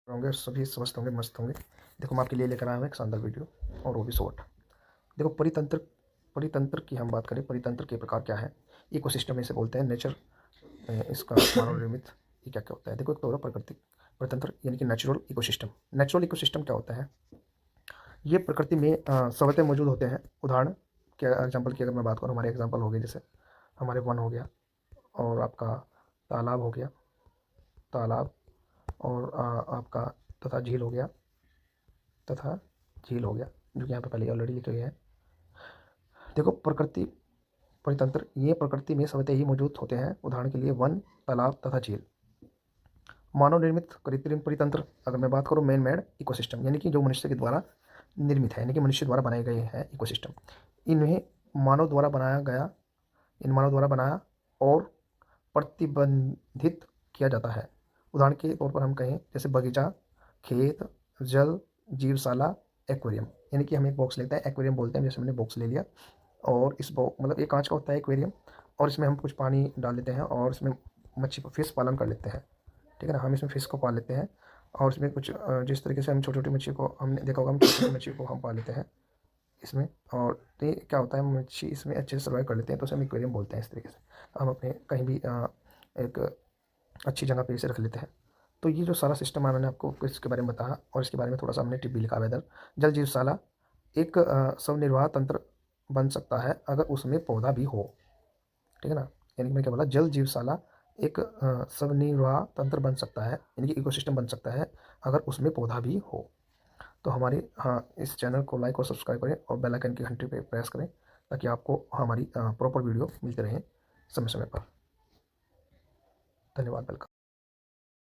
होंगे, सभी स्वस्थ होंगे, मस्त होंगे। देखो मैं आपके लिए लेकर आया हूँ एक शानदार वीडियो, और वो भी शॉर्ट। देखो परितंत्र परितंत्र की हम बात करें, परितंत्र के प्रकार क्या है, इकोसिस्टम इसे बोलते हैं, नेचर इसका मानव निर्मित ये क्या क्या होता है। देखो एक तो होगा प्राकृतिक परितंत्र यानी कि नेचुरल इकोसिस्टम। नेचुरल इकोसिस्टम क्या होता है, ये प्रकृति में स्वतः मौजूद होते हैं। उदाहरण के एग्जाम्पल की अगर मैं बात करूँ, हमारे एग्जाम्पल हो गए जैसे हमारे वन हो गया, और आपका तालाब हो गया, तालाब, और आपका तथा झील हो गया, तथा झील हो गया, जो कि यहाँ पे पहले ऑलरेडी लिखे गए हैं। देखो प्रकृति परितंत्र ये प्रकृति में स्वतः ही मौजूद होते हैं। उदाहरण के लिए वन, तालाब तथा झील। मानव निर्मित कृत्रिम परितंत्र अगर मैं बात करूँ, मैन मेड इकोसिस्टम यानी कि जो मनुष्य के द्वारा निर्मित है, यानी कि मनुष्य द्वारा बनाए गए हैं इकोसिस्टम। इन्हें मानव द्वारा बनाया गया इन मानव द्वारा बनाया और प्रतिबंधित किया जाता है। उदाहरण के तौर पर हम कहें जैसे बगीचा, खेत, जल, जीवशाला, एक्वेरियम। यानी कि हम एक बॉक्स लेते हैं, एक्वेरियम बोलते हैं, जैसे हमने बॉक्स ले लिया, और इस बॉक्स मतलब ये कांच का होता है एक्वेरियम, और इसमें हम कुछ पानी डाल देते हैं और इसमें मच्छी फिश पालन कर लेते हैं। ठीक है ना, हम इसमें फिश को पाल लेते हैं, और इसमें कुछ जिस तरीके से हम छोटी छोटी मच्छी को, हमने देखा होगा, हम छोटी छोटी मच्छी को हम पाल लेते हैं इसमें, और तो ये क्या होता है, मच्छी इसमें अच्छे से सर्वाइव कर लेते हैं, तो उसे हम एक्वेरियम बोलते हैं। इस तरीके से हम अपने कहीं भी एक अच्छी जगह पे इसे रख लेते हैं। तो ये जो सारा सिस्टम है मैंने आपको इसके बारे में बताया, और इसके बारे में थोड़ा सा हमने टिप भी लिखा है इधर। जल जीवशाला एक स्वनिर्वाह तंत्र बन सकता है अगर उसमें पौधा भी हो। ठीक है ना, यानी कि मैं क्या बोला, जल जीवशाला एक स्वनिर्वाह तंत्र बन सकता है, यानी कि इकोसिस्टम बन सकता है अगर उसमें पौधा भी हो। तो हमारी इस चैनल को लाइक और सब्सक्राइब करें, और बेल आइकन की घंटी पे प्रेस करें, ताकि आपको हमारी प्रॉपर वीडियो मिलती रहे समय समय पर। धन्यवाद, वेलकम।